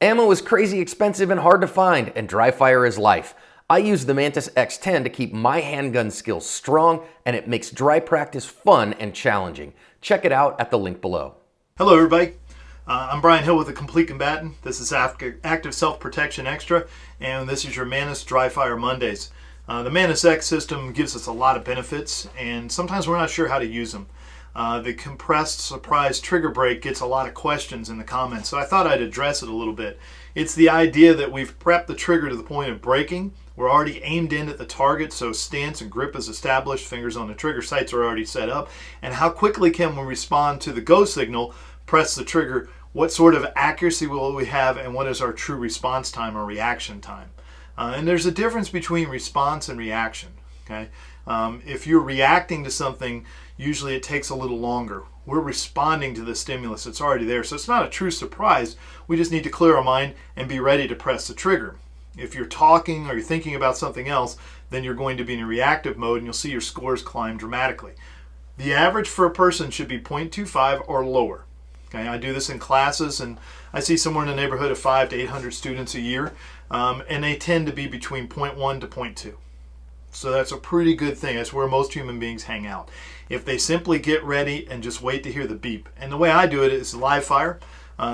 Ammo is crazy expensive and hard to find, and dry fire is life. I use the Mantis X10 to keep my handgun skills strong, and it makes dry practice fun and challenging. Check it out at the link below. Hello everybody, I'm Brian Hill with the Complete Combatant. This is Active Self-Protection Extra, and this is your Mantis Dry Fire Mondays. The MantisX system gives us a lot of benefits, and sometimes we're not sure how to use them. The compressed surprise trigger break gets a lot of questions in the comments, so I thought I'd address it a little bit. It's the idea that we've prepped the trigger to the point of breaking. We're already aimed in at the target, so stance and grip is established, fingers on the trigger sights are already set up, and how quickly can we respond to the go signal, press the trigger, what sort of accuracy will we have, and what is our true response time or reaction time. And there's a difference between response and reaction. Okay, if you're reacting to something, usually it takes a little longer. We're responding to the stimulus that's already there, so it's not a true surprise. We just need to clear our mind and be ready to press the trigger. If you're talking or you're thinking about something else, then you're going to be in a reactive mode and you'll see your scores climb dramatically. The average for a person should be 0.25 or lower. Okay, I do this in classes, and I see somewhere in the neighborhood of 500 to 800 students a year, and they tend to be between 0.1 to 0.2. So that's a pretty good thing. That's where most human beings hang out. If they simply get ready and just wait to hear the beep. And the way I do it is live fire.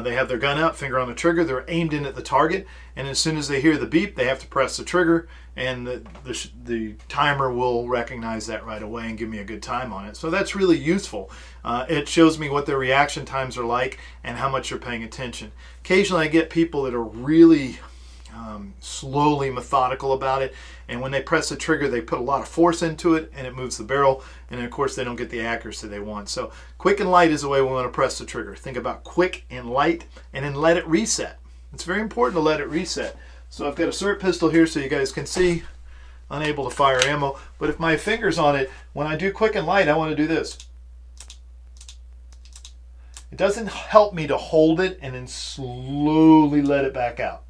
They have their gun out, finger on the trigger, they're aimed in at the target, and as soon as they hear the beep, they have to press the trigger, and the timer will recognize that right away and give me a good time on it. So that's really useful. It shows me what their reaction times are like and how much you're paying attention. Occasionally I get people that are really slowly methodical about it, and when they press the trigger they put a lot of force into it and it moves the barrel, and of course they don't get the accuracy they want. So quick and light is the way we want to press the trigger. Think about quick and light, and then let it reset. It's very important to let it reset. So I've got a SIRT pistol here so you guys can see, unable to fire ammo, but if my finger's on it, when I do quick and light, I want to do this. It doesn't help me to hold it and then slowly let it back out.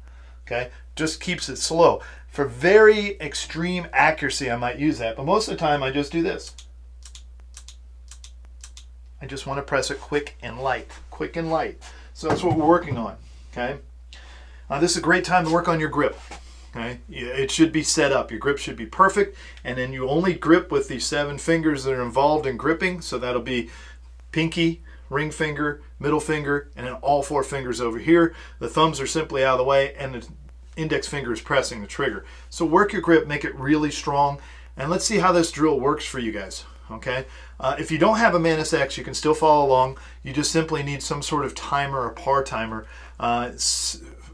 Okay, just keeps it slow. For very extreme accuracy I might use that, but most of the time I just do this. I just want to press it quick and light, quick and light. So that's what we're working on. Okay, this is a great time to work on your grip. Okay, it should be set up. Your grip should be perfect, and then you only grip with the 7 fingers that are involved in gripping. So that'll be pinky, ring finger, middle finger, and then all 4 fingers over here. The thumbs are simply out of the way, and the index finger is pressing the trigger. So work your grip, make it really strong, and let's see how this drill works for you guys. Okay, if you don't have a MantisX, you can still follow along. You just simply need some sort of timer or par timer.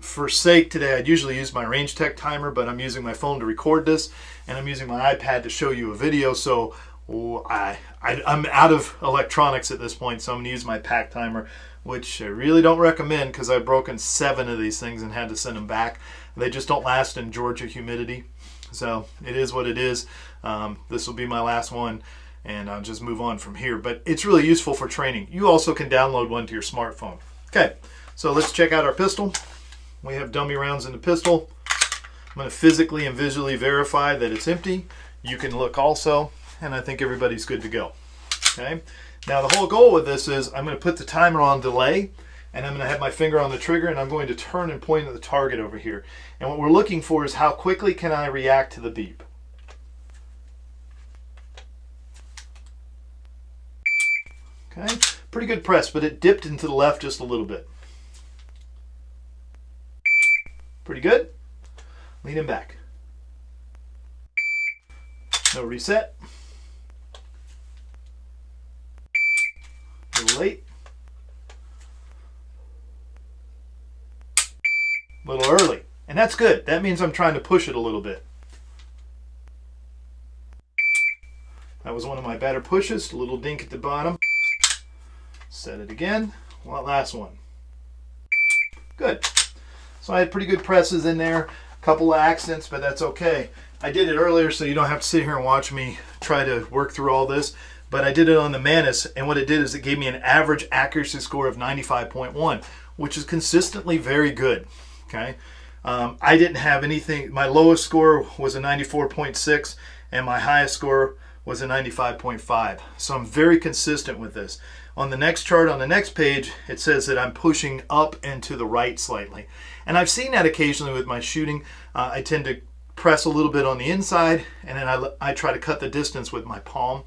For sake today, I'd usually use my Range Tech timer, but I'm using my phone to record this, and I'm using my iPad to show you a video, so I'm out of electronics at this point, so I'm going to use my pack timer, which I really don't recommend because I've broken 7 of these things and had to send them back. They just don't last in Georgia humidity, so it is what it is. This will be my last one, and I'll just move on from here, but it's really useful for training. You also can download one to your smartphone. Okay, so let's check out our pistol. We have dummy rounds in the pistol. I'm going to physically and visually verify that it's empty. You can look also, and I think everybody's good to go. Okay, now the whole goal with this is I'm going to put the timer on delay, and I'm going to have my finger on the trigger, and I'm going to turn and point at the target over here. And what we're looking for is how quickly can I react to the beep. Okay, pretty good press, but it dipped into the left just a little bit. Pretty good. Lean him back. No reset. A little late. A little early. And that's good. That means I'm trying to push it a little bit. That was one of my better pushes. A little dink at the bottom. Set it again. One last one. Good. So I had pretty good presses in there. A couple of accidents, but that's okay. I did it earlier so you don't have to sit here and watch me try to work through all this. But I did it on the Mantis, and what it did is it gave me an average accuracy score of 95.1, which is consistently very good. Okay, I didn't have anything. My lowest score was a 94.6, and my highest score was a 95.5. So I'm very consistent with this. On the next chart, on the next page, it says that I'm pushing up and to the right slightly. And I've seen that occasionally with my shooting. I tend to press a little bit on the inside, and then I try to cut the distance with my palm.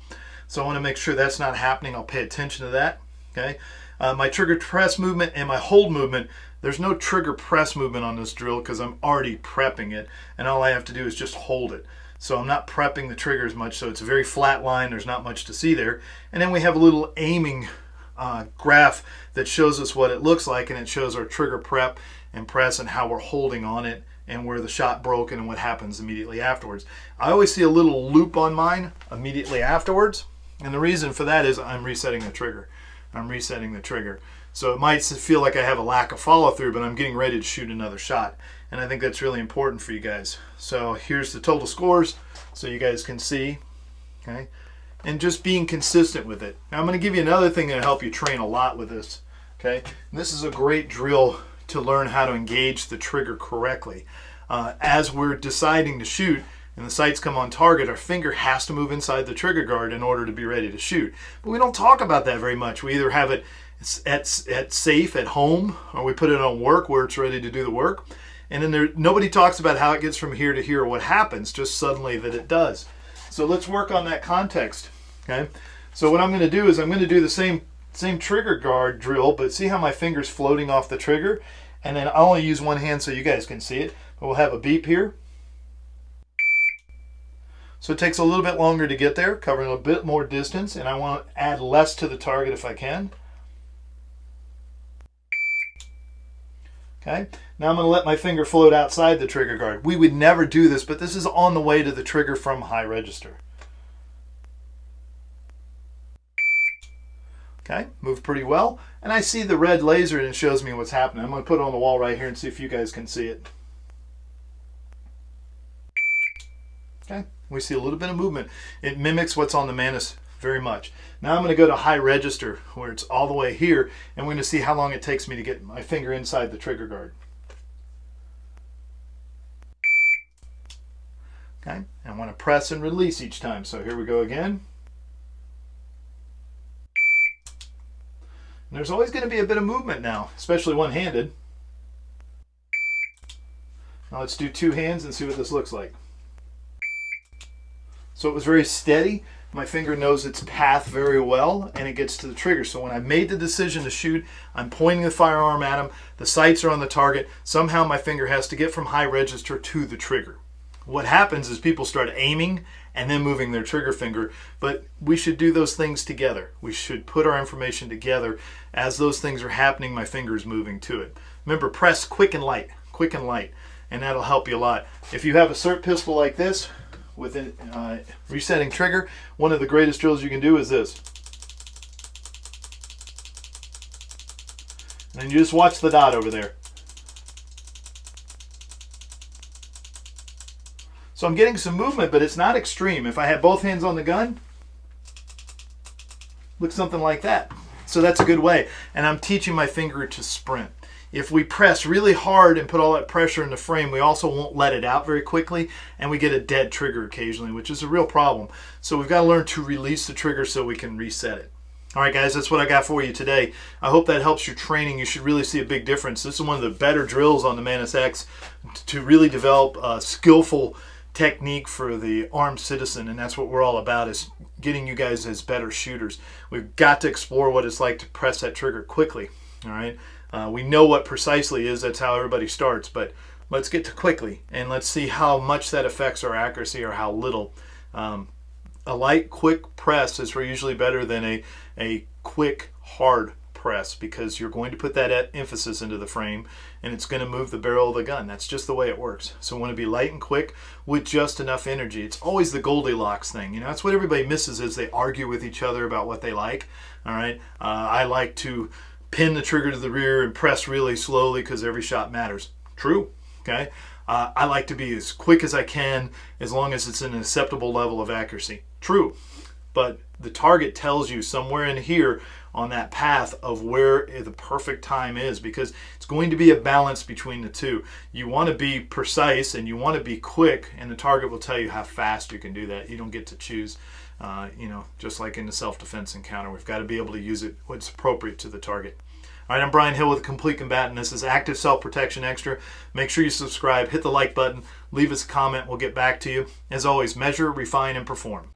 So I want to make sure that's not happening. I'll pay attention to that. Okay. My trigger press movement and my hold movement, there's no trigger press movement on this drill because I'm already prepping it, and all I have to do is just hold it. So I'm not prepping the trigger as much, so it's a very flat line. There's not much to see there. And then we have a little aiming graph that shows us what it looks like, and it shows our trigger prep and press and how we're holding on it and where the shot broke and what happens immediately afterwards. I always see a little loop on mine immediately afterwards, and the reason for that is I'm resetting the trigger. I'm resetting the trigger. So it might feel like I have a lack of follow through, but I'm getting ready to shoot another shot. And I think that's really important for you guys. So here's the total scores so you guys can see. Okay. And just being consistent with it. Now I'm going to give you another thing that'll help you train a lot with this. Okay. And this is a great drill to learn how to engage the trigger correctly. As we're deciding to shoot and the sights come on target, our finger has to move inside the trigger guard in order to be ready to shoot. But we don't talk about that very much. We either have it at safe at home, or we put it on work where it's ready to do the work. And then nobody talks about how it gets from here to here, or what happens, just suddenly that it does. So let's work on that context. Okay. So what I'm going to do is I'm going to do the same trigger guard drill, but see how my finger's floating off the trigger? And then I'll only use one hand so you guys can see it. But we'll have a beep here. So it takes a little bit longer to get there, covering a bit more distance, and I want to add less to the target if I can. Okay, now I'm going to let my finger float outside the trigger guard. We would never do this, but this is on the way to the trigger from high register. Okay, moved pretty well. And I see the red laser and it shows me what's happening. I'm going to put it on the wall right here and see if you guys can see it. Okay, we see a little bit of movement. It mimics what's on the Mantis very much. Now I'm going to go to high register where it's all the way here, and we're going to see how long it takes me to get my finger inside the trigger guard. Okay, and I want to press and release each time. So here we go again. And there's always going to be a bit of movement now, especially one-handed. Now let's do two hands and see what this looks like. So it was very steady. My finger knows its path very well, and it gets to the trigger. So when I made the decision to shoot, I'm pointing the firearm at him. The sights are on the target. Somehow my finger has to get from high register to the trigger. What happens is people start aiming and then moving their trigger finger, but we should do those things together. We should put our information together. As those things are happening, my finger is moving to it. Remember, press quick and light, and that'll help you a lot. If you have a SIRT pistol like this, with a resetting trigger, one of the greatest drills you can do is this. And then you just watch the dot over there. So I'm getting some movement, but it's not extreme. If I had both hands on the gun, look something like that. So that's a good way. And I'm teaching my finger to sprint. If we press really hard and put all that pressure in the frame, we also won't let it out very quickly, and we get a dead trigger occasionally, which is a real problem. So we've got to learn to release the trigger so we can reset it. All right, guys, that's what I got for you today. I hope that helps your training. You should really see a big difference. This is one of the better drills on the MantisX to really develop a skillful technique for the armed citizen, and that's what we're all about, is getting you guys as better shooters. We've got to explore what it's like to press that trigger quickly. All right. We know what precisely is. That's how everybody starts. But let's get to quickly, and let's see how much that affects our accuracy or how little. A light, quick press is usually better than a quick, hard press, because you're going to put that emphasis into the frame, and it's going to move the barrel of the gun. That's just the way it works. So we want to be light and quick with just enough energy. It's always the Goldilocks thing. You know, that's what everybody misses, is they argue with each other about what they like. All right. I like to pin the trigger to the rear and press really slowly because every shot matters. True. Okay. I like to be as quick as I can as long as it's an acceptable level of accuracy. True. But the target tells you somewhere in here on that path of where the perfect time is, because it's going to be a balance between the two. You want to be precise and you want to be quick, and the target will tell you how fast you can do that. You don't get to choose. just like in the self-defense encounter. We've got to be able to use it what's appropriate to the target. All right, I'm Brian Hill with Complete Combatant. This is Active Self-Protection Extra. Make sure you subscribe, hit the like button, leave us a comment. We'll get back to you. As always, measure, refine, and perform.